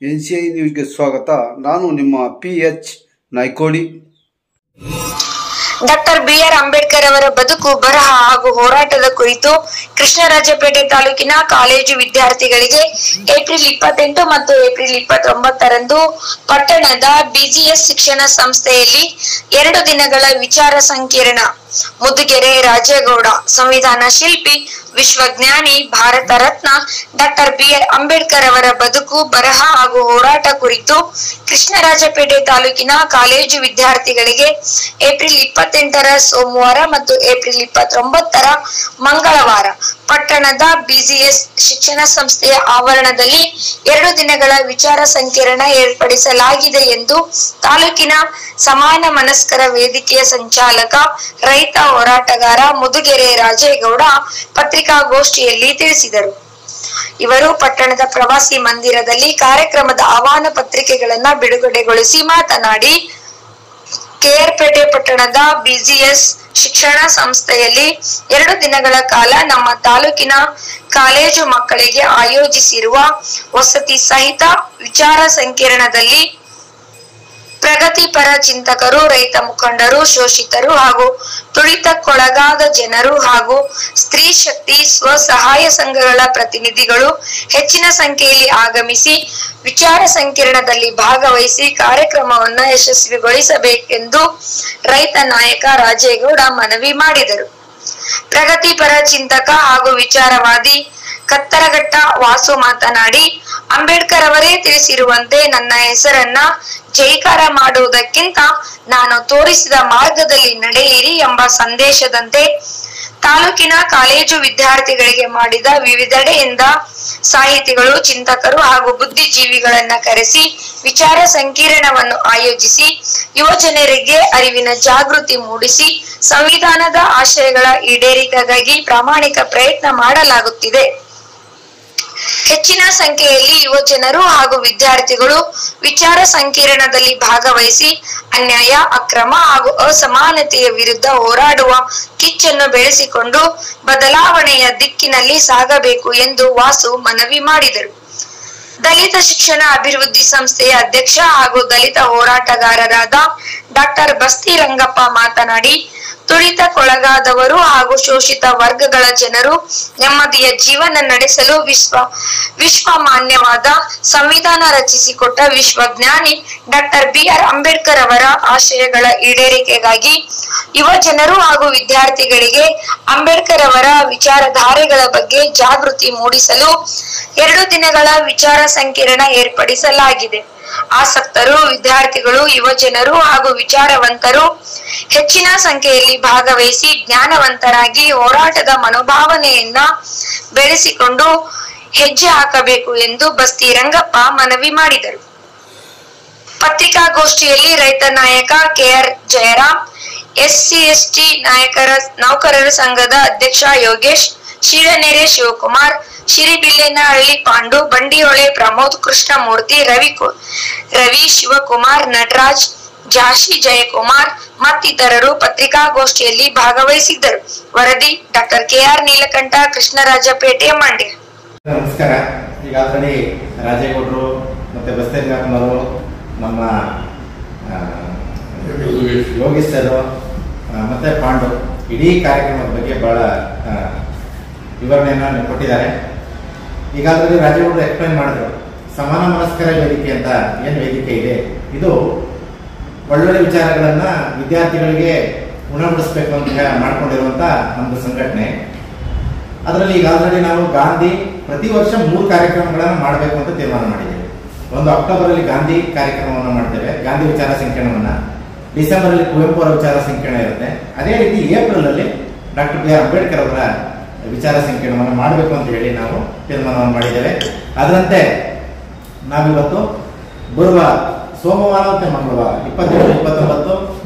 NCI ನ್ಯೂಸ್ಗೆ ಸ್ವಾಗತ. ನಾನು ನಿಮ್ಮ PH Naikodi. Doctor BR Ambedkar ಅವರ ಬದುಕು, ಬರಹ ಹಾಗೂ ಹೋರಾಟದ ಕುರಿತು ಕೃಷ್ಣರಾಜಪೇಟೆ ತಾಲೂಕಿನ ಕಾಲೇಜು ವಿದ್ಯಾರ್ಥಿಗಳಿಗೆ ಏಪ್ರಿಲ್ 28 ಮತ್ತು ಏಪ್ರಿಲ್ 29ರಂದು ಪಟ್ಟಣದ BGS ಶಿಕ್ಷಣ ಸಂಸ್ಥೆಯಲ್ಲಿ 2 ದಿನಗಳ ವಿಚಾರ ಸಂಕಿರಣ. ಮುದುಗೆರೆ ರಾಜೇಗೌಡ, ಸಂವಿಧಾನ ಶಿಲ್ಪಿ, ವಿಶ್ವಜ್ಞಾನಿ, ಭಾರತ ರತ್ನ ಡಾಕ್ಟರ್ BR ಅಂಬೇಡ್ಕರ್ ಅವರ ಬದುಕು, ಬರಹ ಹಾಗೂ ಹೋರಾಟ ಕುರಿತು ಕೃಷ್ಣರಾಜಪೇಟೆ ತಾಲೂಕಿನ ಕಾಲೇಜು ವಿದ್ಯಾರ್ಥಿಗಳಿಗೆ ಏಪ್ರಿಲ್ 28ರ ಸೋಮವಾರ ಮತ್ತು ಏಪ್ರಿಲ್ 29ರ ಮಂಗಳವಾರ ಪಟ್ಟಣದ BGS ಶಿಕ್ಷಣ ಸಂಸ್ಥೆಯ ಆವರಣದಲ್ಲಿ 2 ದಿನಗಳ ವಿಚಾರ ಸಂಕಿರಣ ಏರ್ಪಡಿಸಲಾಗಿದೆ ಎಂದು ತಾಲೂಕಿನ ಸಮಾನ ಮನಸ್ಕರ ವೇದಿಕೆಯ ಸಂಚಾಲಕ, ರೈತ ಹೋರಾಟಗಾರ ಮುದುಗೆರೆ ರಾಜೇಗೌಡ ಪತ್ರಿಕಾಗೋಷ್ಠಿಯಲ್ಲಿ ತಿಳಿಸಿದರು. ಇವರು ಪಟ್ಟಣದ ಪ್ರವಾಸಿ ಮಂದಿರದಲ್ಲಿ ಕಾರ್ಯಕ್ರಮದ ಆಹ್ವಾನ ಪತ್ರಿಕೆಗಳನ್ನ ಬಿಡುಗಡೆಗೊಳಿಸಿ ಮಾತನಾಡಿ, KR ಪೇಟೆ ಪಟ್ಟಣದ BGS ಶಿಕ್ಷಣ ಸಂಸ್ಥೆಯಲ್ಲಿ 2 ದಿನಗಳ ಕಾಲ ನಮ್ಮ ತಾಲೂಕಿನ ಕಾಲೇಜು ಮಕ್ಕಳಿಗೆ ಆಯೋಜಿಸಿರುವ ವಸತಿ ಸಹಿತ ವಿಚಾರ ಸಂಕಿರಣದಲ್ಲಿ ಪ್ರಗತಿಪರ ಚಿಂತಕರು, ರೈತ ಮುಖಂಡರು, ಶೋಷಿತರು ಹಾಗೂ ತುಳಿತಕ್ಕೊಳಗಾದ ಜನರು ಹಾಗೂ ಸ್ತ್ರೀ ಶಕ್ತಿ ಸ್ವಸಹಾಯ ಸಂಘಗಳ ಪ್ರತಿನಿಧಿಗಳು ಹೆಚ್ಚಿನ ಸಂಖ್ಯೆಯಲ್ಲಿ ಆಗಮಿಸಿ ವಿಚಾರ ಸಂಕಿರಣದಲ್ಲಿ ಭಾಗವಹಿಸಿ ಕಾರ್ಯಕ್ರಮವನ್ನು ಯಶಸ್ವಿಗೊಳಿಸಬೇಕೆಂದು ರೈತ ನಾಯಕ ರಾಜೇಗೌಡ ಮನವಿ ಮಾಡಿದರು. ಪ್ರಗತಿಪರ ಚಿಂತಕ ಹಾಗೂ ವಿಚಾರವಾದಿ ಕತ್ತರಘಟ್ಟ ವಾಸು ಮಾತನಾಡಿ, ಅಂಬೇಡ್ಕರ್ ಅವರೇ ತಿಳಿಸಿರುವಂತೆ ನನ್ನ ಹೆಸರನ್ನ ಜೈಕಾರ ಮಾಡುವುದಕ್ಕಿಂತ ನಾನು ತೋರಿಸಿದ ಮಾರ್ಗದಲ್ಲಿ ನಡೆಯಿರಿ ಎಂಬ ಸಂದೇಶದಂತೆ ತಾಲೂಕಿನ ಕಾಲೇಜು ವಿದ್ಯಾರ್ಥಿಗಳಿಗೆ ಮಾಡಿದ ವಿವಿಧೆಡೆಯಿಂದ ಸಾಹಿತಿಗಳು, ಚಿಂತಕರು ಹಾಗೂ ಬುದ್ಧಿಜೀವಿಗಳನ್ನ ಕರೆಸಿ ವಿಚಾರ ಸಂಕಿರಣವನ್ನು ಆಯೋಜಿಸಿ ಯುವಜನರಿಗೆ ಅರಿವಿನ ಜಾಗೃತಿ ಮೂಡಿಸಿ ಸಂವಿಧಾನದ ಆಶಯಗಳ ಈಡೇರಿಕೆಗಾಗಿ ಪ್ರಾಮಾಣಿಕ ಪ್ರಯತ್ನ ಮಾಡಲಾಗುತ್ತಿದೆ. ಹೆಚ್ಚಿನ ಸಂಖ್ಯೆಯಲ್ಲಿ ಯುವಜನರು ಹಾಗೂ ವಿದ್ಯಾರ್ಥಿಗಳು ವಿಚಾರ ಸಂಕಿರಣದಲ್ಲಿ ಭಾಗವಹಿಸಿ ಅನ್ಯಾಯ, ಅಕ್ರಮ ಹಾಗೂ ಅಸಮಾನತೆಯ ವಿರುದ್ಧ ಹೋರಾಡುವ ಕಿಚ್ಚನ್ನು ಬೆಳೆಸಿಕೊಂಡು ಬದಲಾವಣೆಯ ದಿಕ್ಕಿನಲ್ಲಿ ಸಾಗಬೇಕು ಎಂದು ವಾಸು ಮನವಿ ಮಾಡಿದರು. ದಲಿತ ಶಿಕ್ಷಣ ಅಭಿವೃದ್ಧಿ ಸಂಸ್ಥೆಯ ಅಧ್ಯಕ್ಷ ಹಾಗೂ ದಲಿತ ಹೋರಾಟಗಾರರಾದ ಡಾಕ್ಟರ್ ಬಸ್ತಿ ರಂಗಪ್ಪ ಮಾತನಾಡಿ, ತುಳಿತಕ್ಕೊಳಗಾದವರು ಹಾಗೂ ಶೋಷಿತ ವರ್ಗಗಳ ಜನರು ನೆಮ್ಮದಿಯ ಜೀವನ ನಡೆಸಲು ವಿಶ್ವಮಾನ್ಯವಾದ ಸಂವಿಧಾನ ರಚಿಸಿಕೊಟ್ಟ ವಿಶ್ವಜ್ಞಾನಿ ಡಾಕ್ಟರ್ BR ಅಂಬೇಡ್ಕರ್ ಅವರ ಆಶಯಗಳ ಈಡೇರಿಕೆಗಾಗಿ ಯುವ ಜನರು ಹಾಗೂ ವಿದ್ಯಾರ್ಥಿಗಳಿಗೆ ಅಂಬೇಡ್ಕರ್ ಅವರ ವಿಚಾರಧಾರೆಗಳ ಬಗ್ಗೆ ಜಾಗೃತಿ ಮೂಡಿಸಲು 2 ದಿನಗಳ ವಿಚಾರ ಸಂಕಿರಣ ಏರ್ಪಡಿಸಲಾಗಿದೆ. ಆಸಕ್ತರು, ವಿದ್ಯಾರ್ಥಿಗಳು, ಯುವಜನರು ಹಾಗೂ ವಿಚಾರವಂತರು ಹೆಚ್ಚಿನ ಸಂಖ್ಯೆಯಲ್ಲಿ ಭಾಗವಹಿಸಿ ಜ್ಞಾನವಂತರಾಗಿ ಹೋರಾಟದ ಮನೋಭಾವನೆಯನ್ನ ಬೆಳೆಸಿಕೊಂಡು ಹೆಜ್ಜೆ ಹಾಕಬೇಕು ಎಂದು ಬಸ್ತಿ ರಂಗಪ್ಪ ಮನವಿ ಮಾಡಿದರು. ಪತ್ರಿಕಾಗೋಷ್ಠಿಯಲ್ಲಿ ರೈತ ನಾಯಕ KR ಜಯರಾಮ್, SC/ST ನೌಕರರ ಸಂಘದ ಅಧ್ಯಕ್ಷ ಯೋಗೇಶ್, ಶಿರನೆರೆ ಶಿವಕುಮಾರ್, ಶಿರಿಬಿಲ್ಲೆನಹಳ್ಳಿ ಪಾಂಡು, ಬಂಡಿಹೊಳೆ ಪ್ರಮೋದ್, ಕೃಷ್ಣಮೂರ್ತಿ, ರವಿ ಶಿವಕುಮಾರ್, ನಟರಾಜ್, ಜಾಶಿ ಜಯಕುಮಾರ್ ಮತ್ತಿತರರು ಪತ್ರಿಕಾಗೋಷ್ಠಿಯಲ್ಲಿ ಭಾಗವಹಿಸಿದ್ದರು. ವರದಿ ಡಾಕ್ಟರ್ KR ನೀಲಕಂಠ, ಕೃಷ್ಣರಾಜಪೇಟೆ, ಮಂಡ್ಯ. ನಮಸ್ಕಾರ. ಈಗಾಗಲೇ ರಾಜೇಗೌಡರು ಮತ್ತೆ ಬಸ್ತೇನವರು, ನಮ್ಮ ಯೋಗೇಶ್ ಸರ್ ಮತ್ತೆ ಪಾಂಡು ಇಡೀ ಕಾರ್ಯಕ್ರಮದ ಬಗ್ಗೆ ಬಹಳ ವಿವರಣೆಯನ್ನು ಕೊಟ್ಟಿದ್ದಾರೆ. ಈಗಾಗಲೇ ರಾಜೇಗೌಡರು ಎಕ್ಸ್ಪ್ಲೈನ್ ಮಾಡಿದ್ರು. ಸಮಾನ ಮನಸ್ಕರ ವೇದಿಕೆ ಅಂತ ಏನು ವೇದಿಕೆ ಇದೆ, ಇದು ಒಳ್ಳೊಳ್ಳೆ ವಿಚಾರಗಳನ್ನ ವಿದ್ಯಾರ್ಥಿಗಳಿಗೆ ಉಣಬಡಿಸ್ಬೇಕು ಅಂತ ಮಾಡ್ಕೊಂಡಿರುವಂತ ಒಂದು ಸಂಘಟನೆ. ಅದರಲ್ಲಿ ಈಗಾಗಲೇ ನಾವು ಗಾಂಧಿ ಪ್ರತಿ ವರ್ಷ 3 ಕಾರ್ಯಕ್ರಮಗಳನ್ನು ಮಾಡಬೇಕು ಅಂತ ತೀರ್ಮಾನ ಮಾಡಿದ್ದೇವೆ. ಒಂದು ಅಕ್ಟೋಬರ್ ಅಲ್ಲಿ ಗಾಂಧಿ ಕಾರ್ಯಕ್ರಮವನ್ನು ಮಾಡ್ತೇವೆ, ಗಾಂಧಿ ವಿಚಾರ ಸಂಕಿರಣವನ್ನ. ಡಿಸೆಂಬರ್ ಅಲ್ಲಿ ಕುವೆಂಪು ಅವರ ವಿಚಾರ ಸಂಕಿರಣ ಇರುತ್ತೆ. ಅದೇ ರೀತಿ ಏಪ್ರಿಲ್ ಅಲ್ಲಿ ಡಾಕ್ಟರ್ BR ಅಂಬೇಡ್ಕರ್ ಅವರ ವಿಚಾರ ಸಂಕಿರಣವನ್ನು ಮಾಡಬೇಕು ಅಂತ ಹೇಳಿ ನಾವು ತೀರ್ಮಾನವನ್ನು ಮಾಡಿದ್ದೇವೆ. ಅದರಂತೆ ನಾವಿವತ್ತು ಬರುವ ಸೋಮವಾರ ಮತ್ತು ಮಂಗಳವಾರ 27, 29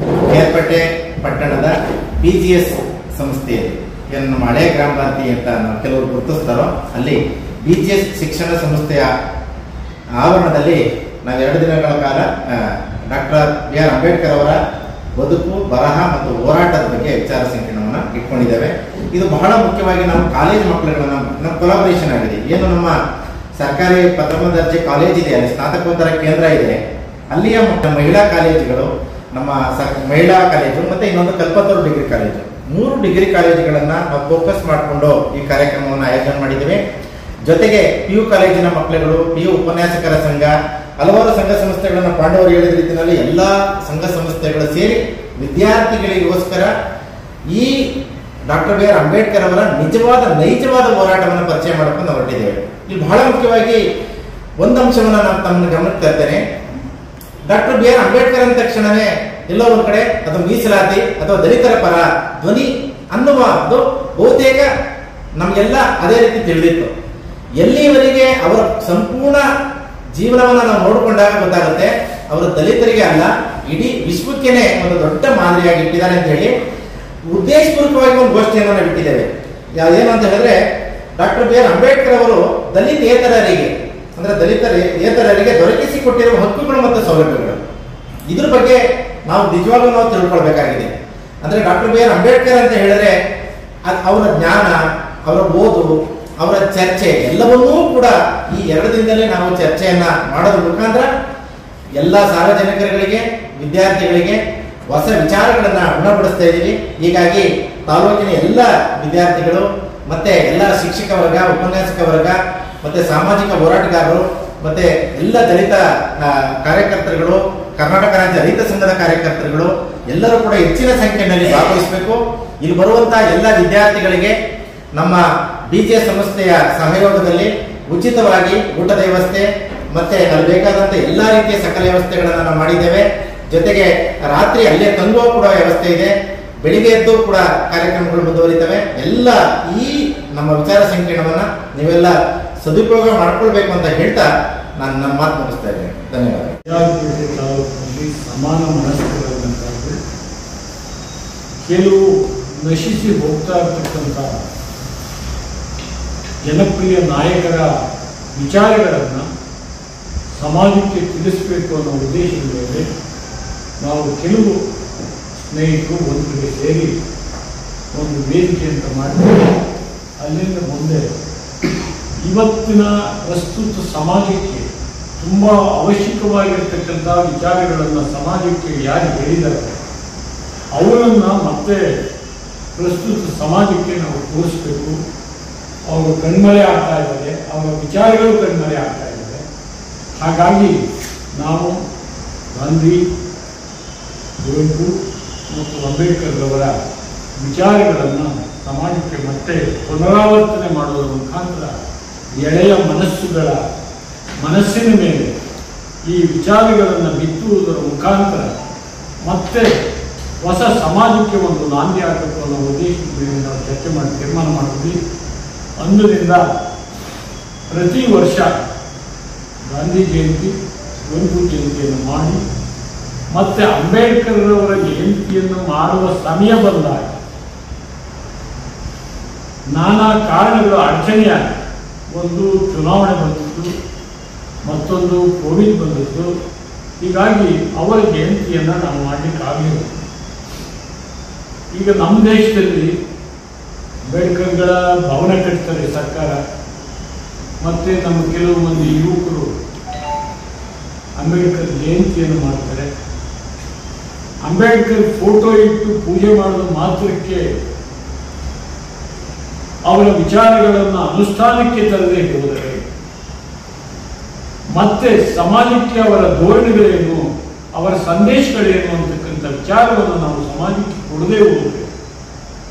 KR ಪೇಟೆ ಪಟ್ಟಣದ BGS ಸಂಸ್ಥೆಯಲ್ಲಿ ಏನು ನಮ್ಮ ಹಳೆ ಗ್ರಾಮ ಭಾರತಿ ಅಂತ ಕೆಲವರು ಗುರುತಿಸ್ತಾರೋ ಅಲ್ಲಿ BGS ಶಿಕ್ಷಣ ಸಂಸ್ಥೆಯ ಆವರಣದಲ್ಲಿ ನಾವು 2 ದಿನಗಳ ಕಾಲ ಡಾಕ್ಟರ್ BR ಅಂಬೇಡ್ಕರ್ ಅವರ ಬದುಕು, ಬರಹ ಮತ್ತು ಹೋರಾಟದ ಬಗ್ಗೆ ವಿಚಾರ ಸಂಕಿರಣವನ್ನು ಇಟ್ಕೊಂಡಿದ್ದೇವೆ. ಇದು ಬಹಳ ಮುಖ್ಯವಾಗಿ ನಾವು ಕಾಲೇಜು ಮಕ್ಕಳುಗಳನ್ನ ನಮ್ಮ ಕೊಲಾಬರೇಷನ್ ಆಗಿದೆ. ಏನು ನಮ್ಮ ಸರ್ಕಾರಿ ಪ್ರಥಮ ದರ್ಜೆ ಕಾಲೇಜ್ ಇದೆ, ಅಲ್ಲಿ ಸ್ನಾತಕೋತ್ತರ ಕೇಂದ್ರ ಇದೆ. ಅಲ್ಲಿಯ ಮಹಿಳಾ ಕಾಲೇಜುಗಳು, ನಮ್ಮ ಮಹಿಳಾ ಕಾಲೇಜು ಮತ್ತೆ ಇನ್ನೊಂದು ಕಲ್ಪತರು ಡಿಗ್ರಿ ಕಾಲೇಜು, 3 ಡಿಗ್ರಿ ಕಾಲೇಜುಗಳನ್ನ ನಾವು ಫೋಕಸ್ ಮಾಡಿಕೊಂಡು ಈ ಕಾರ್ಯಕ್ರಮವನ್ನು ಆಯೋಜನೆ ಮಾಡಿದ್ದೇವೆ. ಜೊತೆಗೆ PU ಕಾಲೇಜಿನ ಮಕ್ಕಳುಗಳು, PU ಉಪನ್ಯಾಸಕರ ಸಂಘ, ಹಲವಾರು ಸಂಘ ಸಂಸ್ಥೆಗಳನ್ನ ಪಾಂಡವರು ಹೇಳಿದ ರೀತಿಯಲ್ಲಿ ಎಲ್ಲಾ ಸಂಘ ಸಂಸ್ಥೆಗಳು ಸೇರಿ ವಿದ್ಯಾರ್ಥಿಗಳಿಗೋಸ್ಕರ ಈ ಡಾಕ್ಟರ್ BR ಅಂಬೇಡ್ಕರ್ ಅವರ ನೈಜವಾದ ಹೋರಾಟವನ್ನು ಪರಿಚಯ ಮಾಡಿಕೊಂಡು ಹೊರಟಿದ್ದೇವೆ. ಇಲ್ಲಿ ಬಹಳ ಮುಖ್ಯವಾಗಿ ಒಂದು ಅಂಶವನ್ನು ನಾನು ತಮ್ಮ ಗಮನಕ್ಕೆ ತರ್ತೇನೆ. ಡಾಕ್ಟರ್ BR ಅಂಬೇಡ್ಕರ್ ಅಂದ ತಕ್ಷಣವೇ ಎಲ್ಲೋ ಒಂದ್ ಕಡೆ ಅದು ಮೀಸಲಾತಿ ಅಥವಾ ದಲಿತರ ಪರ ಧ್ವನಿ ಅನ್ನುವುದು ಬಹುತೇಕ ನಮಗೆಲ್ಲ ಅದೇ ರೀತಿ ತಿಳಿದಿತ್ತು. ಎಲ್ಲಿವರೆಗೆ ಅವರ ಸಂಪೂರ್ಣ ಜೀವನವನ್ನು ನಾವು ನೋಡಿಕೊಂಡಾಗ ಗೊತ್ತಾಗುತ್ತೆ ಅವರು ದಲಿತರಿಗೆ ಅಲ್ಲ, ಇಡೀ ವಿಶ್ವಕ್ಕೇನೆ ಒಂದು ದೊಡ್ಡ ಮಾದರಿಯಾಗಿ ಇಟ್ಟಿದ್ದಾರೆ ಅಂತ ಹೇಳಿ ಉದ್ದೇಶಪೂರ್ವಕವಾಗಿ ಒಂದು ಗೋಷ್ಠಿಯನ್ನು ನಾವು ಇಟ್ಟಿದ್ದೇವೆ. ಏನು ಅಂತ ಹೇಳಿದ್ರೆ, ಡಾಕ್ಟರ್ BR ಅಂಬೇಡ್ಕರ್ ಅವರು ದಲಿತರೇತರರಿಗೆ ದೊರಕಿಸಿಕೊಟ್ಟಿರುವ ಹಕ್ಕುಗಳು ಮತ್ತು ಸೌಲಭ್ಯಗಳು, ಇದ್ರ ಬಗ್ಗೆ ನಾವು ನಿಜವಾಗ್ಲೂ ನಾವು ತಿಳ್ಕೊಳ್ಬೇಕಾಗಿದೆ. ಅಂದ್ರೆ ಡಾಕ್ಟರ್ BR ಅಂಬೇಡ್ಕರ್ ಅಂತ ಹೇಳಿದ್ರೆ ಅವರ ಜ್ಞಾನ, ಅವರ ಓದು, ಅವರ ಚರ್ಚೆ ಎಲ್ಲವನ್ನೂ ಕೂಡ ಈ 2 ದಿನದಲ್ಲಿ ನಾವು ಚರ್ಚೆಯನ್ನ ಮಾಡೋದ್ರ ಮುಖಾಂತರ ಎಲ್ಲ ಸಾರ್ವಜನಿಕರಿಗೆ, ವಿದ್ಯಾರ್ಥಿಗಳಿಗೆ ಹೊಸ ವಿಚಾರಗಳನ್ನ ಉಣಬಡಿಸ್ತಾ ಇದ್ದೀವಿ. ಹೀಗಾಗಿ ತಾಲೂಕಿನ ಎಲ್ಲ ವಿದ್ಯಾರ್ಥಿಗಳು ಮತ್ತೆ ಎಲ್ಲ ಶಿಕ್ಷಕ ವರ್ಗ, ಉಪನ್ಯಾಸಕ ವರ್ಗ, ಮತ್ತೆ ಸಾಮಾಜಿಕ ಹೋರಾಟಗಾರರು, ಮತ್ತೆ ಎಲ್ಲ ದಲಿತ ಕಾರ್ಯಕರ್ತರುಗಳು, ಕರ್ನಾಟಕ ರಾಜ್ಯ ರೈತ ಸಂಘದ ಕಾರ್ಯಕರ್ತರುಗಳು ಎಲ್ಲರೂ ಕೂಡ ಹೆಚ್ಚಿನ ಸಂಖ್ಯೆಯಲ್ಲಿ ಭಾಗವಹಿಸಬೇಕು. ಇಲ್ಲಿ ಬರುವಂತಹ ಎಲ್ಲ ವಿದ್ಯಾರ್ಥಿಗಳಿಗೆ ನಮ್ಮ BJ ಸಂಸ್ಥೆಯ ಸಹಯೋಗದಲ್ಲಿ ಉಚಿತವಾಗಿ ಊಟದ ವ್ಯವಸ್ಥೆ ಮತ್ತೆ ಅಲ್ಲಿ ಬೇಕಾದಂತ ಎಲ್ಲಾ ರೀತಿಯ ಸಕಲ ವ್ಯವಸ್ಥೆಗಳನ್ನು ನಾವು ಮಾಡಿದ್ದೇವೆ. ಜೊತೆಗೆ ರಾತ್ರಿ ಅಲ್ಲೇ ತಂಗುವ ಕೂಡ ವ್ಯವಸ್ಥೆ ಇದೆ. ಬೆಳಿಗ್ಗೆ ಎದ್ದು ಕೂಡ ಕಾರ್ಯಕ್ರಮಗಳು ಮುಂದುವರಿತವೆ. ಎಲ್ಲ ಈ ನಮ್ಮ ವಿಚಾರ ಸಂಕಿರಣವನ್ನ ನೀವೆಲ್ಲ ಸದುಪಯೋಗ ಮಾಡ್ಕೊಳ್ಬೇಕು ಅಂತ ಹೇಳ್ತಾ ನಾನು ನನ್ನ ಮಾತು ಮುಗಿಸ್ತಾ ಇದ್ದೇನೆ. ಧನ್ಯವಾದ. ತಾಲೂಕಿನಲ್ಲಿ ಸಮಾನ ಮನಸ್ಕರನ್ನು ಕೆಲವು ನಶಿಸಿ ಹೋಗ್ತಾ ಇರ್ತಕ್ಕಂಥ ಜನಪ್ರಿಯ ನಾಯಕರ ವಿಚಾರಗಳನ್ನು ಸಮಾಜಕ್ಕೆ ತಿಳಿಸಬೇಕು ಅನ್ನೋ ಉದ್ದೇಶದ ಮೇಲೆ ನಾವು ಕೆಲವು ಸ್ನೇಹಿತರು ಒಂದು ಕಡೆ ಸೇರಿ ಒಂದು ವೇದಿಕೆ ಅಂತ ಮಾಡ್ತೀವಿ. ಅಲ್ಲಿಂದ ಮುಂದೆ ಇವತ್ತಿನ ಪ್ರಸ್ತುತ ಸಮಾಜಕ್ಕೆ ತುಂಬ ಅವಶ್ಯಕವಾಗಿರ್ತಕ್ಕಂಥ ವಿಚಾರಗಳನ್ನು ಸಮಾಜಕ್ಕೆ ಯಾರು ಹೇಳಿದ್ದಾರೆ ಅವರನ್ನು ಮತ್ತೆ ಪ್ರಸ್ತುತ ಸಮಾಜಕ್ಕೆ ನಾವು ತೋರಿಸ್ಬೇಕು. ಅವರು ಕಣ್ಮರೆ ಆಗ್ತಾ ಇದ್ದಾರೆ, ಅವರ ವಿಚಾರಗಳು ಕಣ್ಮರೆ ಆಗ್ತಾ ಇದ್ದಾರೆ. ಹಾಗಾಗಿ ನಾವು ಗಾಂಧಿ, ಕುವೆಂಪು ಮತ್ತು ಅಂಬೇಡ್ಕರ್ ಅವರ ವಿಚಾರಗಳನ್ನು ಸಮಾಜಕ್ಕೆ ಮತ್ತೆ ಪುನರಾವರ್ತನೆ ಮಾಡುವುದರ ಮುಖಾಂತರ ಎಳೆಯ ಮನಸ್ಸಿನ ಮೇಲೆ ಈ ವಿಚಾರಗಳನ್ನು ಬಿತ್ತುವುದರ ಮುಖಾಂತರ ಮತ್ತೆ ಹೊಸ ಸಮಾಜಕ್ಕೆ ಒಂದು ನಾಂದಿ ಆಗಬೇಕು ಅನ್ನೋ ಉದ್ದೇಶದ ಮೇಲೆ ನಾವು ಚರ್ಚೆ ಮಾಡಿ ತೀರ್ಮಾನ ಮಾಡಿದ್ವಿ. ಅಂದಿನಿಂದ ಪ್ರತಿ ವರ್ಷ ಗಾಂಧಿ ಜಯಂತಿ, ಕುವೆಂಪು ಜಯಂತಿಯನ್ನು ಮಾಡಿ ಮತ್ತೆ ಅಂಬೇಡ್ಕರ್ ಅವರ ಜಯಂತಿಯನ್ನು ಮಾಡುವ ಸಮಯ ಬಂದಾಗ ನಾನಾ ಕಾರಣಗಳು ಅಡಚಣೆಯಾಗಿ, ಒಂದು ಚುನಾವಣೆ ಬಂದಿತ್ತು, ಮತ್ತೊಂದು ಕೋವಿಡ್ ಬಂದಿತ್ತು. ಹೀಗಾಗಿ ಅವರ ಜಯಂತಿಯನ್ನು ನಾವು ಮಾಡಲಿಕ್ಕಾಗಲಿಲ್ಲ. ಈಗ ನಮ್ಮ ದೇಶದಲ್ಲಿ ಅಂಬೇಡ್ಕರ್ಗಳ ಭವನ ಕಟ್ತಾರೆ ಸರ್ಕಾರ, ಮತ್ತೆ ನಮ್ಮ ಕೆಲವು ಮಂದಿ ಯುವಕರು ಅಂಬೇಡ್ಕರ್ ಜಯಂತಿಯನ್ನು ಮಾಡ್ತಾರೆ. ಅಂಬೇಡ್ಕರ್ ಫೋಟೋ ಇಟ್ಟು ಪೂಜೆ ಮಾಡೋದು ಮಾತ್ರಕ್ಕೆ ಅವರ ವಿಚಾರಗಳನ್ನು ಅನುಷ್ಠಾನಕ್ಕೆ ತರದೇ ಹೋದರೆ ಮತ್ತೆ ಸಮಾಜಕ್ಕೆ ಅವರ ಧೋರಣೆಗಳೇನು, ಅವರ ಸಂದೇಶಗಳೇನು ಅಂತಕ್ಕಂಥ ವಿಚಾರವನ್ನು ನಾವು ಸಮಾಜಕ್ಕೆ ಕೊಡದೇ ಹೋದರೆ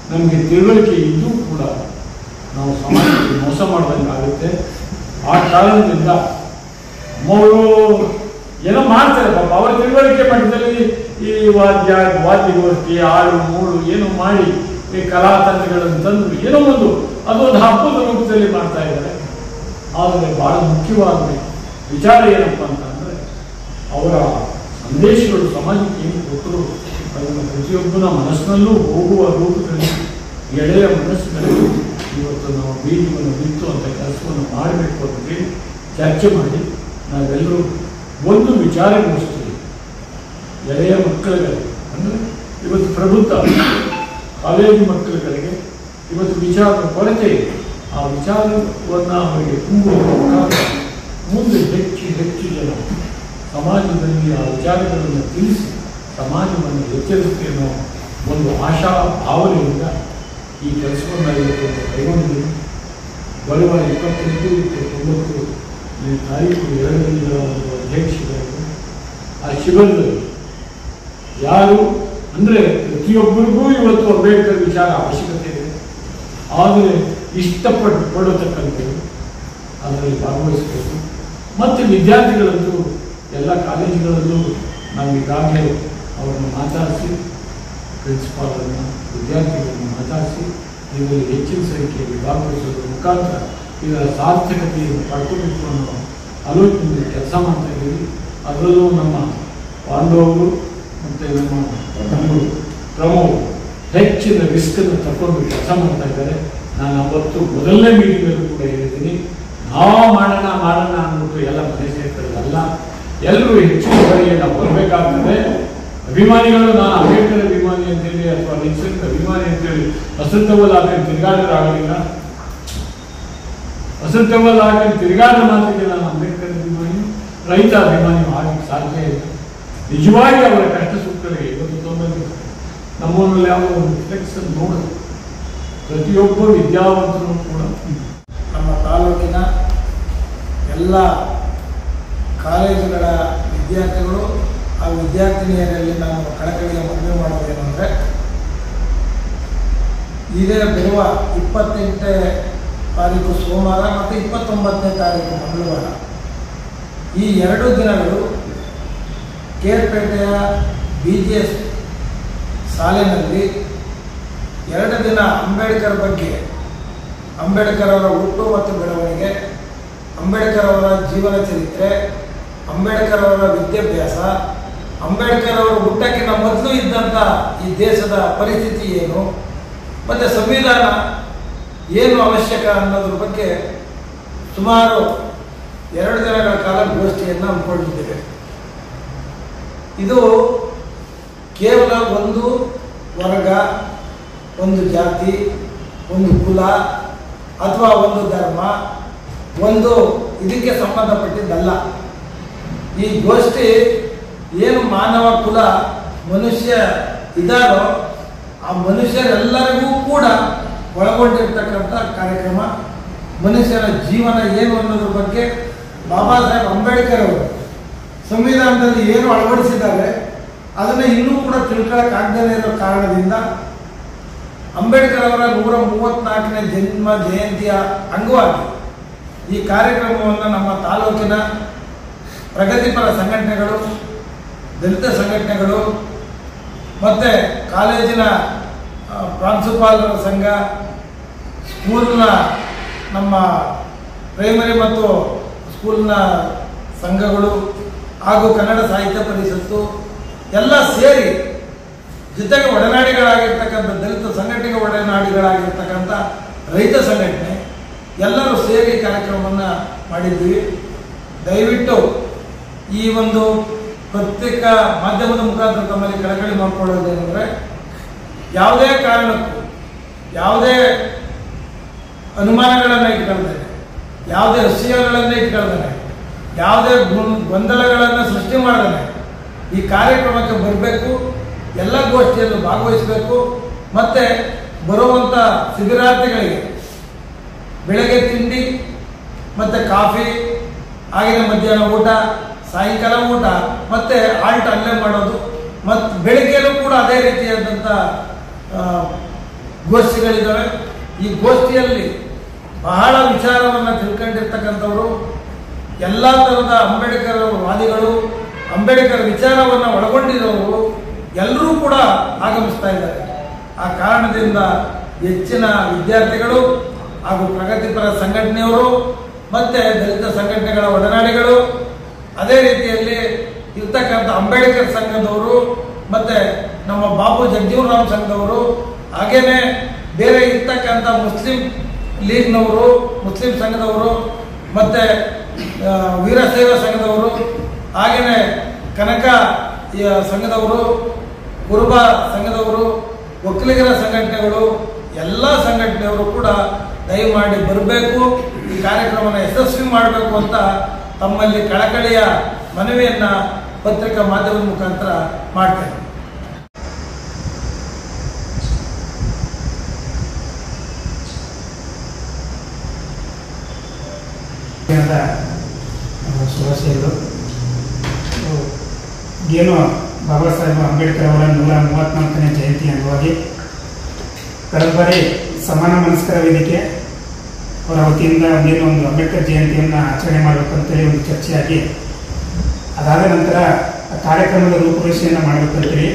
ನಮಗೆ ತಿಳುವಳಿಕೆ ಇದ್ದೂ ಕೂಡ ನಾವು ಸಮಾಜಕ್ಕೆ ಮೋಸ ಮಾಡಿದಂಗಾಗುತ್ತೆ. ಆ ಕಾರಣದಿಂದ ಅವರು ಏನೋ ಮಾಡ್ತಾರೆ ಪಾಪ, ಅವರ ತಿಳುವಳಿಕೆ ಮಟ್ಟದಲ್ಲಿ ಈ ವಾದ್ಯಗೋಷ್ಠಿ, ಆಳು ಮೂಳು ಏನೋ ಮಾಡಿ ಈ ಕಲಾತಂತ್ರಗಳನ್ನು ತಂದು ಏನೋ ಅದೊಂದು ಹಬ್ಬದ ರೂಪದಲ್ಲಿ ಮಾಡ್ತಾ ಇದ್ದಾರೆ. ಆದರೆ ಬಹಳ ಮುಖ್ಯವಾದ ವಿಚಾರ ಏನಪ್ಪ ಅಂತಂದರೆ ಅವರ ಸಂದೇಶಗಳು ಸಮಾಜಕ್ಕೆ ಏನು ಕೊಟ್ಟರು ಅದನ್ನು ಪ್ರತಿಯೊಬ್ಬನ ಮನಸ್ಸಿನಲ್ಲೂ ಹೋಗುವ ರೂಪದಲ್ಲಿ ಎಳೆಯ ಮನಸ್ಸಿನಲ್ಲಿ ಇವತ್ತು ನಾವು ಬೀಜವನ್ನು ಬಿತ್ತು ಅಂತ ಕೆಲಸವನ್ನು ಮಾಡಬೇಕು ಅಂತ ಹೇಳಿ ಚರ್ಚೆ ಮಾಡಿ ನಾವೆಲ್ಲರೂ ಒಂದು ವಿಚಾರ ಮುಗಿಸ್ತೀವಿ. ಎಳೆಯ ಮಕ್ಕಳುಗಳಿಗೆ ಅಂದರೆ ಇವತ್ತು ಪ್ರಬುದ್ಧ ಕಾಲೇಜು ಮಕ್ಕಳುಗಳಿಗೆ ಇವತ್ತು ವಿಚಾರದ ಕೊರತೆ ಇದೆ. ಆ ವಿಚಾರವನ್ನು ಅವರಿಗೆ ತುಂಬುವ ಮುಖಾಂತರ ಮುಂದೆ ಹೆಚ್ಚು ಹೆಚ್ಚು ಜನ ಸಮಾಜದಲ್ಲಿ ಆ ವಿಚಾರಗಳನ್ನು ತಿಳಿಸಿ ಸಮಾಜವನ್ನು ಎಚ್ಚರಿಕೆ ಅನ್ನೋ ಒಂದು ಆಶಾ ಭಾವನೆಯಿಂದ ಈ ಕೆಲಸವನ್ನು ಕೈಗೊಂಡಿದ್ದೀನಿ. ಬರುವ 28-29 ತಾರೀಕು 2 ದಿನಗಳ ಒಂದು ಅಧ್ಯಕ್ಷರಾಗಿ ಆ ಶಿಬಿರದಲ್ಲಿ ಯಾರು ಅಂದರೆ ಪ್ರತಿಯೊಬ್ಬರಿಗೂ ಇವತ್ತು ಅಂಬೇಡ್ಕರ್ ವಿಚಾರ ಅವಶ್ಯಕತೆ ಇದೆ. ಆದರೆ ಪಡತಕ್ಕಂಥದ್ದು ಅದರಲ್ಲಿ ಭಾಗವಹಿಸಬೇಕು. ಮತ್ತು ವಿದ್ಯಾರ್ಥಿಗಳಂತೂ ಎಲ್ಲ ಕಾಲೇಜುಗಳಲ್ಲೂ ನಾವು ಈಗಾಗಲೇ ಅವರನ್ನು ಮಾತಾಡಿಸಿ ಪ್ರಿನ್ಸಿಪಾಲನ್ನು ವಿದ್ಯಾರ್ಥಿಗಳನ್ನು ಮಾತಾಡಿಸಿ ಇದರಲ್ಲಿ ಹೆಚ್ಚಿನ ಸಂಖ್ಯೆಯಲ್ಲಿ ಭಾಗವಹಿಸೋದ್ರ ಮುಖಾಂತರ ಇದರ ಸಾರ್ಥಕತೆಯನ್ನು ಪಡ್ಕೋಬೇಕು ಅನ್ನೋ ಆಲೋಚನೆಯಲ್ಲಿ ಕೆಲಸ ಮಾಡ್ತಾ ಇದ್ದೀವಿ. ಅದರಲ್ಲೂ ನಮ್ಮ ಪಾಂಡವರು ಮತ್ತು ನಮ್ಮ ತಮ್ಮರು ಪ್ರಮೋದ್ ಹೆಚ್ಚಿನ ರಿಸ್ಕನ್ನು ತಗೊಂಡು ಕೆಲಸ ಮಾಡ್ತಾ ಇದ್ದಾರೆ. ನಾನು ಅವತ್ತು ಮೊದಲನೇ ಮೀಟಿಂಗಲ್ಲೂ ಕೂಡ ಹೇಳಿದ್ದೀನಿ, ನಾವು ಮಾಡೋಣ ಅಂದ್ಬಿಟ್ಟು ಎಲ್ಲ ಮನೆ ಸೇರ್ಕೊಳ್ಳೋದಲ್ಲ, ಎಲ್ಲರೂ ಹೆಚ್ಚಿನ ಬಗೆಗೆ ನಾವು ಬರಬೇಕಾಗ್ತದೆ. ಅಭಿಮಾನಿಗಳು ನಾನು ಅಂಬೇಡ್ಕರ್ ಅಭಿಮಾನಿ ಅಂತೇಳಿ ಅಥವಾ ನಿಶ್ಚಿತ ಅಭಿಮಾನಿ ಅಂತೇಳಿ ಅಸಂತವಲ್ ಹಾಕಿ ತಿರುಗಾಡೋರಾಗಲಿಲ್ಲ. ಅಸಂತವಲ್ ಹಾಕಿ ತಿರುಗಾಡೋ ಮಾತಿಗೆ ನಾನು ಅಂಬೇಡ್ಕರ್ ಅಭಿಮಾನಿ, ರೈತ ಅಭಿಮಾನಿ ಆಗಕ್ಕೆ ಸಾಧ್ಯ ಇಲ್ಲ. ನಿಜವಾಗಿ ಅವರ ಕಷ್ಟ ಸುಖಗಳಿಗೆ ಇವತ್ತು ತೊಂದರೆ ನಮ್ಮಲ್ಲಿ ಯಾವ ಒಂದು ರಿಫ್ಲೆಕ್ಷನ್ ನೋಡೋದು ಪ್ರತಿಯೊಬ್ಬ ವಿದ್ಯಾವಂತರು ಕೂಡ ನಮ್ಮ ತಾಲೂಕಿನ ಎಲ್ಲ ಕಾಲೇಜುಗಳ ವಿದ್ಯಾರ್ಥಿಗಳು ಆ ವಿದ್ಯಾರ್ಥಿನಿಯರಲ್ಲಿ ನಾನು ಕಳಕಳಿಗೆ ಮನವಿ ಮಾಡೋದೇನೆಂದರೆ, ಇದೇ ಬರುವ 28ನೇ ತಾರೀಕು ಸೋಮವಾರ ಮತ್ತು 29ನೇ ತಾರೀಕು ಮಂಗಳವಾರ ಈ 2 ದಿನಗಳು ಕೇರ್ಪೇಟೆಯ BGS ಶಾಲೆಯಲ್ಲಿ 2 ದಿನ ಅಂಬೇಡ್ಕರ್ ಬಗ್ಗೆ, ಅಂಬೇಡ್ಕರ್ ಅವರ ಹುಟ್ಟು ಮತ್ತು ಬೆಳವಣಿಗೆ, ಅಂಬೇಡ್ಕರ್ ಅವರ ಜೀವನ ಚರಿತ್ರೆ, ಅಂಬೇಡ್ಕರ್ ಅವರ ವಿದ್ಯಾಭ್ಯಾಸ, ಅಂಬೇಡ್ಕರ್ ಅವರ ಹುಟ್ಟಕ್ಕಿಂತ ಮೊದಲು ಇದ್ದಂಥ ಈ ದೇಶದ ಪರಿಸ್ಥಿತಿ ಏನು ಮತ್ತು ಸಂವಿಧಾನ ಏನು ಅವಶ್ಯಕ ಅನ್ನೋದ್ರ ಬಗ್ಗೆ ಸುಮಾರು 2 ದಿನಗಳ ಕಾಲ ಗೋಷ್ಠಿಯನ್ನು ಹಮ್ಮಿಕೊಂಡಿದ್ದೇವೆ. ಇದು ಕೇವಲ ಒಂದು ವರ್ಗ, ಒಂದು ಜಾತಿ, ಒಂದು ಕುಲ ಅಥವಾ ಒಂದು ಧರ್ಮ, ಒಂದು ಇದಕ್ಕೆ ಸಂಬಂಧಪಟ್ಟಿದ್ದಲ್ಲ. ಈ ಗೋಷ್ಠಿ ಏನು ಮಾನವ ಕುಲ ಮನುಷ್ಯ ಇದ್ದಾರೋ ಆ ಮನುಷ್ಯರೆಲ್ಲರಿಗೂ ಕೂಡ ಒಳಗೊಂಡಿರ್ತಕ್ಕಂಥ ಕಾರ್ಯಕ್ರಮ. ಮನುಷ್ಯನ ಜೀವನ ಏನು ಅನ್ನೋದ್ರ ಬಗ್ಗೆ ಬಾಬಾ ಸಾಹೇಬ್ ಅಂಬೇಡ್ಕರ್ ಅವರು ಸಂವಿಧಾನದಲ್ಲಿ ಏನು ಅಳವಡಿಸಿದ್ದಾರೆ ಅದನ್ನು ಇನ್ನೂ ಕೂಡ ತಿಳ್ಕೊಳ್ಳೋಕ್ಕಾಗದೇ ಇರೋ ಕಾರಣದಿಂದ ಅಂಬೇಡ್ಕರ್ ಅವರ 134ನೇ ಜನ್ಮ ಜಯಂತಿಯ ಅಂಗವಾಗಿ ಈ ಕಾರ್ಯಕ್ರಮವನ್ನು ನಮ್ಮ ತಾಲೂಕಿನ ಪ್ರಗತಿಪರ ಸಂಘಟನೆಗಳು, ದಲಿತ ಸಂಘಟನೆಗಳು ಮತ್ತು ಕಾಲೇಜಿನ ಪ್ರಾಂಶುಪಾಲರ ಸಂಘ, ಸ್ಕೂಲ್ನ ನಮ್ಮ ಪ್ರೈಮರಿ ಮತ್ತು ಸ್ಕೂಲ್ನ ಸಂಘಗಳು ಹಾಗೂ ಕನ್ನಡ ಸಾಹಿತ್ಯ ಪರಿಷತ್ತು ಎಲ್ಲ ಸೇರಿ, ಜೊತೆಗೆ ಒಡನಾಡಿಗಳಾಗಿರ್ತಕ್ಕಂಥ ದಲಿತ ಸಂಘಟನೆಗೆ ಒಡನಾಡಿಗಳಾಗಿರ್ತಕ್ಕಂಥ ರೈತ ಸಂಘಟನೆ ಎಲ್ಲರೂ ಸೇರಿ ಕಾರ್ಯಕ್ರಮವನ್ನು ಮಾಡಿದ್ದೀವಿ. ದಯವಿಟ್ಟು ಈ ಒಂದು ಪತ್ರಿಕಾ ಮಾಧ್ಯಮದ ಮುಖಾಂತರ ತಮ್ಮಲ್ಲಿ ಕಳಕಳಿ ಮಾಡಿಕೊಳ್ಳೋದೇನೆಂದರೆ, ಯಾವುದೇ ಕಾರಣಕ್ಕೂ ಯಾವುದೇ ಅನುಮಾನಗಳನ್ನು ಇಟ್ಕೊಳ್ತೇನೆ, ಯಾವುದೇ ವಿಷಯಗಳನ್ನು ಇಟ್ಕೊಳ್ತೇನೆ, ಯಾವುದೇ ಗೊಂದಲಗಳನ್ನು ಸೃಷ್ಟಿ ಮಾಡದೇನೆ ಈ ಕಾರ್ಯಕ್ರಮಕ್ಕೆ ಬರಬೇಕು, ಎಲ್ಲ ಗೋಷ್ಠಿಯಲ್ಲೂ ಭಾಗವಹಿಸಬೇಕು. ಮತ್ತು ಬರುವಂಥ ಶಿಬಿರಾರ್ಥಿಗಳಿಗೆ ಬೆಳಗ್ಗೆ ತಿಂಡಿ ಮತ್ತು ಕಾಫಿ, ಆಗಿನ ಮಧ್ಯಾಹ್ನ ಊಟ, ಸಾಯಂಕಾಲ ಊಟ ಮತ್ತು ಆಲ್ಟ್ ಅಲ್ಲೇ ಮಾಡೋದು, ಮತ್ತು ಬೆಳಗ್ಗೆಯಲ್ಲೂ ಕೂಡ ಅದೇ ರೀತಿಯಾದಂಥ ಗೋಷ್ಠಿಗಳಿದ್ದಾವೆ. ಈ ಗೋಷ್ಠಿಯಲ್ಲಿ ಬಹಳ ವಿಚಾರವನ್ನು ತಿಳ್ಕೊಂಡಿರ್ತಕ್ಕಂಥವರು, ಎಲ್ಲ ಥರದ ಅಂಬೇಡ್ಕರ್ ವಾದಿಗಳು, ಅಂಬೇಡ್ಕರ್ ವಿಚಾರವನ್ನು ಒಳಗೊಂಡಿರೋರು ಎಲ್ಲರೂ ಕೂಡ ಆಗಮಿಸ್ತಾ ಇದ್ದಾರೆ. ಆ ಕಾರಣದಿಂದ ಹೆಚ್ಚಿನ ವಿದ್ಯಾರ್ಥಿಗಳು ಹಾಗೂ ಪ್ರಗತಿಪರ ಸಂಘಟನೆಯವರು ಮತ್ತು ದಲಿತ ಸಂಘಟನೆಗಳ ಒಡನಾಡಿಗಳು, ಅದೇ ರೀತಿಯಲ್ಲಿ ಇರ್ತಕ್ಕಂಥ ಅಂಬೇಡ್ಕರ್ ಸಂಘದವರು ಮತ್ತು ನಮ್ಮ ಬಾಬು ಜಗಜೀವನರಾಮ್ ಸಂಘದವರು, ಹಾಗೇನೆ ಬೇರೆ ಇರ್ತಕ್ಕಂಥ ಮುಸ್ಲಿಂ ಲೀಗ್ನವರು, ಮುಸ್ಲಿಂ ಸಂಘದವರು ಮತ್ತು ವೀರಶೈವ ಸಂಘದವರು, ಹಾಗೆಯೇ ಕನಕ ಸಂಘದವರು, ಕುರುಬ ಸಂಘದವರು, ಒಕ್ಕಲಿಗರ ಸಂಘಟನೆಗಳು, ಎಲ್ಲ ಸಂಘಟನೆಯವರು ಕೂಡ ದಯಮಾಡಿ ಬರಬೇಕು, ಈ ಕಾರ್ಯಕ್ರಮನ ಯಶಸ್ವಿ ಮಾಡಬೇಕು ಅಂತ ತಮ್ಮಲ್ಲಿ ಕಳಕಳಿಯ ಮನವಿಯನ್ನು ಪತ್ರಿಕಾ ಮಾಧ್ಯಮದ ಮುಖಾಂತರ ಮಾಡ್ತೇನೆ. ಶುಭಾಶಯಗಳು. ಏನು ಬಾಬಾ ಸಾಹೇಬ್ ಅಂಬೇಡ್ಕರ್ ಅವರ 134ನೇ ಜಯಂತಿ ಅಂಗವಾಗಿ ಕಳೆದ ಬಾರಿ ಸಮಾನ ಮನಸ್ಕರ ವೇದಿಕೆ ಅವರ ವತಿಯಿಂದ ಒಂದು ಅಂಬೇಡ್ಕರ್ ಜಯಂತಿಯನ್ನು ಆಚರಣೆ ಮಾಡಬೇಕಂತೇಳಿ ಒಂದು ಚರ್ಚೆಯಾಗಿ, ಅದಾದ ನಂತರ ಕಾರ್ಯಕ್ರಮದ ರೂಪುರೇಷೆಯನ್ನು ಮಾಡಬೇಕಂತೇಳಿ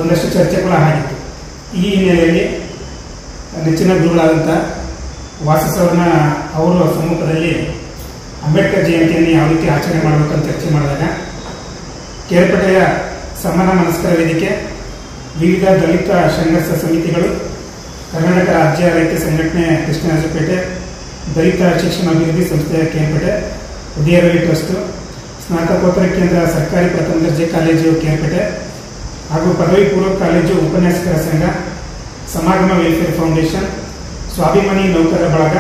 ಒಂದಷ್ಟು ಚರ್ಚೆ ಕೂಡ ಆಗಿತ್ತು. ಈ ಹಿನ್ನೆಲೆಯಲ್ಲಿ ನೆಚ್ಚಿನ ಗುರುಗಳಾದಂಥ ವಾಸಸವ್ರನ್ನ ಅವರ ಸಮ್ಮುಖದಲ್ಲಿ ಅಂಬೇಡ್ಕರ್ ಜಯಂತಿಯನ್ನು ಯಾವ ರೀತಿ ಆಚರಣೆ ಮಾಡಬೇಕಂತ ಚರ್ಚೆ ಮಾಡಿದಾಗ ಕೇರ್ಪೇಟೆಯ ಸಮಾನ ಮನಸ್ಕರ ವೇದಿಕೆ, ವಿವಿಧ ದಲಿತ ಸಂಘರ್ಷ ಸಮಿತಿಗಳು, ಕರ್ನಾಟಕ ರಾಜ್ಯ ರೈತ ಸಂಘಟನೆ ಕೃಷ್ಣರಾಜಪೇಟೆ, ದಲಿತ ಶಿಕ್ಷಣ ಅಭಿವೃದ್ಧಿ ಸಂಸ್ಥೆ ಕೇರ್ಪೇಟೆ, ಉದಯರವಿ ಟ್ರಸ್ಟ್, ಸ್ನಾತಕೋತ್ತರ ಕೇಂದ್ರ ಸರ್ಕಾರಿ ಪ್ರಥಮ ದರ್ಜೆ ಕಾಲೇಜು ಕೇರ್ಪೇಟೆ ಹಾಗೂ ಪದವಿ ಪೂರ್ವ ಕಾಲೇಜು ಉಪನ್ಯಾಸಕರ ಸಂಘ, ಸಮಾಗಮ ವೆಲ್ಫೇರ್ ಫೌಂಡೇಶನ್, ಸ್ವಾಭಿಮಾನಿ ನೌಕರರ ಬಳಗ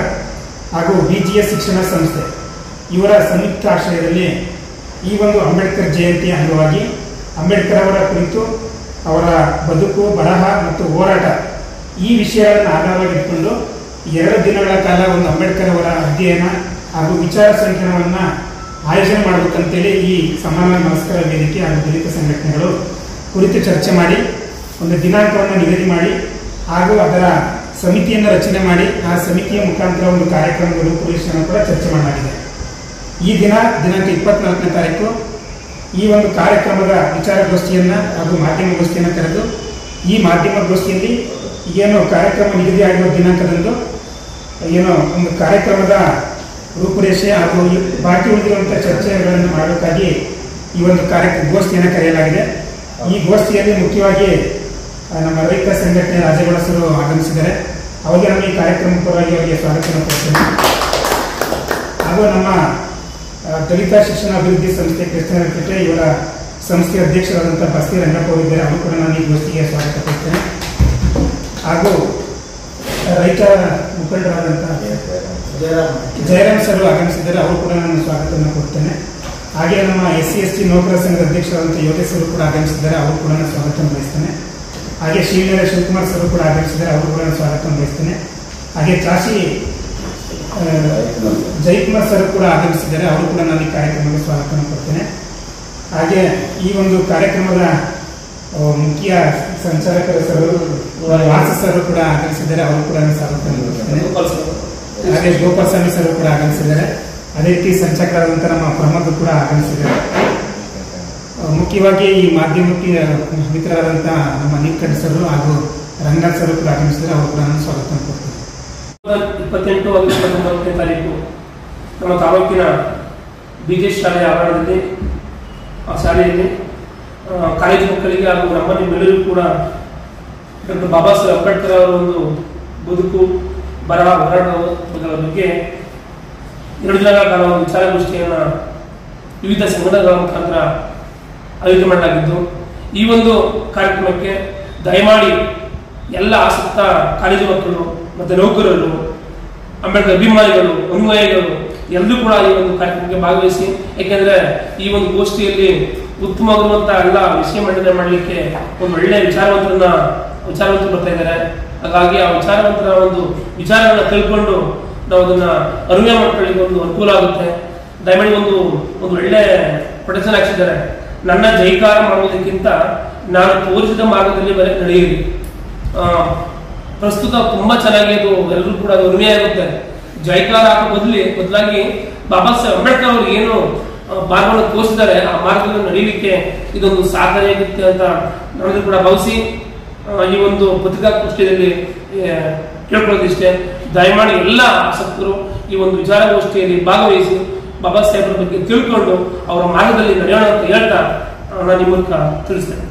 ಹಾಗೂ BGS ಶಿಕ್ಷಣ ಸಂಸ್ಥೆ ಇವರ ಸಂಯುಕ್ತ ಆಶ್ರಯದಲ್ಲಿ ಈ ಒಂದು ಅಂಬೇಡ್ಕರ್ ಜಯಂತಿಯ ಅಂಗವಾಗಿ ಅಂಬೇಡ್ಕರ್ ಅವರ ಕುರಿತು ಅವರ ಬದುಕು, ಬರಹ ಮತ್ತು ಹೋರಾಟ ಈ ವಿಷಯಗಳನ್ನು ಆಧಾರವಾಗಿಟ್ಟುಕೊಂಡು 2 ದಿನಗಳ ಕಾಲ ಒಂದು ಅಂಬೇಡ್ಕರ್ ಅವರ ಅಧ್ಯಯನ ಹಾಗೂ ವಿಚಾರ ಸಂಕಿರಣವನ್ನು ಆಯೋಜನೆ ಮಾಡಬೇಕಂತೇಳಿ ಈ ಸಮಾನ ಮನಸ್ಕರ ವೇದಿಕೆ ಹಾಗೂ ದಲಿತ ಸಂಘಟನೆಗಳು ಕುರಿತು ಚರ್ಚೆ ಮಾಡಿ ಒಂದು ದಿನಾಂಕವನ್ನು ನಿಗದಿ ಮಾಡಿ ಹಾಗೂ ಅದರ ಸಮಿತಿಯನ್ನು ರಚನೆ ಮಾಡಿ ಆ ಸಮಿತಿಯ ಮುಖಾಂತರ ಒಂದು ಕಾರ್ಯಕ್ರಮದ ರೂಪುರೇಷೆಯನ್ನು ಕೂಡ ಚರ್ಚೆ ಮಾಡಲಾಗಿದೆ. ಈ ದಿನಾಂಕ 24ನೇ ತಾರೀಕು ಈ ಒಂದು ಕಾರ್ಯಕ್ರಮದ ವಿಚಾರಗೋಷ್ಠಿಯನ್ನು ಹಾಗೂ ಮಾಧ್ಯಮಗೋಷ್ಠಿಯನ್ನು ಕರೆದು ಈ ಮಾಧ್ಯಮಗೋಷ್ಠಿಯಲ್ಲಿ ಏನು ಕಾರ್ಯಕ್ರಮ ನಿಗದಿಯಾಗಿರುವ ದಿನಾಂಕದಂದು ಏನೋ ಒಂದು ಕಾರ್ಯಕ್ರಮದ ರೂಪುರೇಷೆ ಹಾಗೂ ಬಾಕಿ ಉಳಿದಿರುವಂಥ ಚರ್ಚೆಗಳನ್ನು ಮಾಡಬೇಕಾಗಿ ಈ ಒಂದು ಗೋಷ್ಠಿಯನ್ನು ಕರೆಯಲಾಗಿದೆ. ಈ ಗೋಷ್ಠಿಯಲ್ಲಿ ಮುಖ್ಯವಾಗಿ ನಮ್ಮ ರೈತ ಸಂಘಟನೆ ರಾಜಗೌಡಸರು ಆಗಮಿಸಿದ್ದಾರೆ. ಅವರಿಗೆ ನಮ್ಮ ಈ ಕಾರ್ಯಕ್ರಮ ಪರವಾಗಿ ಅವರಿಗೆ ಸ್ವಾಗತವನ್ನು ಕೊಡ್ತೇನೆ. ಹಾಗೂ ನಮ್ಮ ದಲಿತ ಶಿಕ್ಷಣ ಅಭಿವೃದ್ಧಿ ಸಂಸ್ಥೆ ಕೃಷ್ಣರಾಜಪೇಟೆ ಇವರ ಸಂಸ್ಥೆಯ ಅಧ್ಯಕ್ಷರಾದಂಥ ಬಸ್ತಿ ರಂಗಪ್ಪ ಅವರಿದ್ದಾರೆ. ಅವರು ಕೂಡ ನಾನು ಈ ಗೋಷ್ಠಿಗೆ ಸ್ವಾಗತ ಕೊಡ್ತೇನೆ. ಹಾಗೂ ರೈತ ಮುಖಂಡರಾದಂಥ ಜಯರಾಮ್ ಸರ್ ಆಗಮಿಸಿದ್ದಾರೆ. ಅವರು ಕೂಡ ನಾನು ಸ್ವಾಗತವನ್ನು ಕೊಡ್ತೇನೆ. ಹಾಗೆ ನಮ್ಮ SC/ST ನೌಕರ ಸಂಘದ ಅಧ್ಯಕ್ಷರಾದಂಥ ಯೋಗೇಶ್ ಅವರು ಕೂಡ ಆಗಮಿಸಿದ್ದಾರೆ. ಅವರು ಕೂಡ ನಾನು ಸ್ವಾಗತವನ್ನು ಬಯಸ್ತೇನೆ. ಹಾಗೆ ಶಿವಕುಮಾರ್ ಸರ್ ಕೂಡ ಆಗಮಿಸಿದ್ದಾರೆ. ಅವರು ಕೂಡ ನಾನು ಸ್ವಾಗತವನ್ನು ಬಯಸ್ತೇನೆ. ಹಾಗೆ ಚಾಶಿ ಜಯಕುಮಾರ್ ಸರ್ ಕೂಡ ಆಗಮಿಸಿದ್ದಾರೆ. ಅವರು ಕೂಡ ನಾನು ಈ ಕಾರ್ಯಕ್ರಮಕ್ಕೆ ಸ್ವಾಗತವನ್ನು ಕೊಡ್ತೇನೆ. ಹಾಗೆ ಈ ಒಂದು ಕಾರ್ಯಕ್ರಮದ ಮುಖ್ಯ ಸಂಚಾಲಕರು ಸರ್ ವಾಸ ಸರ್ ಕೂಡ ಆಗಮಿಸಿದ್ದಾರೆ. ಅವರು ಕೂಡ ನಾನು ಸ್ವಾಗತವನ್ನು ಕೊಡ್ತೇನೆ. ಹಾಗೆ ಗೋಪಾಲಸ್ವಾಮಿ ಸರ್ ಕೂಡ ಆಗಮಿಸಿದ್ದಾರೆ. ಅದೇ ರೀತಿ ಸಂಚಾಲಕರಾದಂಥ ನಮ್ಮ ಪ್ರಮೋದ್ ಕೂಡ ಆಗಮಿಸಿದ್ದಾರೆ. ಮುಖ್ಯವಾಗಿ ಈ ಮಾಧ್ಯಮಕ್ಕೆ ಮಿತ್ರರಾದಂಥ ನಮ್ಮ ನೀಲಕಂಠ ಸರ್ ಹಾಗೂ ರಂಗನಾಥ್ ಸರ್ ಕೂಡ ಆಗಮಿಸಿದ್ದಾರೆ. ಅವರು ಕೂಡ ನಾನು ಸ್ವಾಗತವನ್ನು ಕೊಡ್ತೇನೆ. 28 ಹಾಗೂ 29ನೇ ತಾರೀಕು ನಮ್ಮ ತಾಲೂಕಿನ BGS ಶಾಲೆಯ ಆವರಣದಲ್ಲಿ ಆ ಶಾಲೆಯಲ್ಲಿ ಕಾಲೇಜು ಮಕ್ಕಳಿಗೆ ಹಾಗೂ ನಮ್ಮ ನಿಮ್ಮೆಲ್ಲರಿಗೂ ಕೂಡ ಡಾಕ್ಟರ್ ಬಾಬಾ ಸಾಹೇಬ್ ಅಂಬೇಡ್ಕರ್ ಅವರ ಒಂದು ಬದುಕು, ಬರಹ, ಹೋರಾಟಗಳ ಬಗ್ಗೆ 2 ದಿನಗಳ ಕಾಲ ಒಂದು ವಿಚಾರಗೋಷ್ಠಿಯನ್ನು ವಿವಿಧ ಸಂಘಟನೆಗಳ ಮುಖಾಂತರ ಆಯೋಜನೆ ಮಾಡಲಾಗಿದ್ದು, ಈ ಒಂದು ಕಾರ್ಯಕ್ರಮಕ್ಕೆ ದಯಮಾಡಿ ಎಲ್ಲ ಆಸಕ್ತ ಕಾಲೇಜು ಮಕ್ಕಳು ಮತ್ತು ನೌಕರರು, ಅಂಬೇಡ್ಕರ್ ಅಭಿಮಾನಿಗಳು, ಅನುಯಾಯಿಗಳು ಎಲ್ಲರೂ ಕೂಡ ಈ ಒಂದು ಕಾರ್ಯಕ್ರಮಕ್ಕೆ ಭಾಗವಹಿಸಿ. ಯಾಕೆಂದರೆ ಈ ಒಂದು ಗೋಷ್ಠಿಯಲ್ಲಿ ಉತ್ತಮವಾಗಿರುವಂತಹ ಎಲ್ಲ ವಿಷಯ ಮಂಡನೆ ಮಾಡಲಿಕ್ಕೆ ಒಂದು ಒಳ್ಳೆಯ ವಿಚಾರವಂತರು ಬರ್ತಾ ಇದ್ದಾರೆ. ಹಾಗಾಗಿ ಆ ವಿಚಾರವಂತರ ಒಂದು ವಿಚಾರಗಳನ್ನ ತಿಳ್ಕೊಂಡು ನಾವು ಅದನ್ನ ಅನುಯಾಯ ಮಾಡ್ಕೊಳ್ಳಿಕ್ಕೆ ಒಂದು ಅನುಕೂಲ ಆಗುತ್ತೆ. ದಯಮಾಡಿ ಒಂದು ಒಳ್ಳೆ ಪ್ರೊಟೆಕ್ಷನ್ ಹಾಕ್ಸಿದ್ದಾರೆ. ನನ್ನ ಜೈಕಾರ ಮಾಡುವುದಕ್ಕಿಂತ ನಾನು ತೋರಿಸಿದ ಮಾರ್ಗದಲ್ಲಿ ನಡೆಯಿರಿ. ಪ್ರಸ್ತುತ ತುಂಬಾ ಚೆನ್ನಾಗಿ ಅದು ಎಲ್ಲರೂ ಕೂಡ ಅದು ಅನುಯಾಯ ಆಗುತ್ತೆ. ಜೈಕಾರ ಹಾಕೋ ಬದಲಾಗಿ ಬಾಬಾ ಸಾಹೇಬ್ ಅಂಬೇಡ್ಕರ್ ಅವರು ಏನು ಮಾರ್ಗವನ್ನು ತೋರಿಸಿದ್ದಾರೆ ಆ ಮಾರ್ಗದಲ್ಲಿ ನಡೆಯಲಿಕ್ಕೆ ಇದೊಂದು ಸಾಧನೆಯಾಗುತ್ತೆ ಅಂತ ನಾವೆಲ್ಲರೂ ಕೂಡ ಭಾವಿಸಿ ಈ ಒಂದು ಪತ್ರಿಕಾಗೋಷ್ಠಿಯಲ್ಲಿ ಕೇಳ್ಕೊಳ್ಳೋದಿಷ್ಟೇ. ದಯಮಾಡಿ ಎಲ್ಲ ಆಸಕ್ತರು ಈ ಒಂದು ವಿಚಾರಗೋಷ್ಠಿಯಲ್ಲಿ ಭಾಗವಹಿಸಿ ಬಾಬಾ ಸಾಹೇಬ್ರ ಬಗ್ಗೆ ತಿಳ್ಕೊಂಡು ಅವರ ಮಾರ್ಗದಲ್ಲಿ ನಡೆಯೋಣ ಅಂತ ಹೇಳ್ತಾ ನಾನು ನಿಮ್ಮ ಮೂಲಕ ತಿಳಿಸ್ತೇನೆ.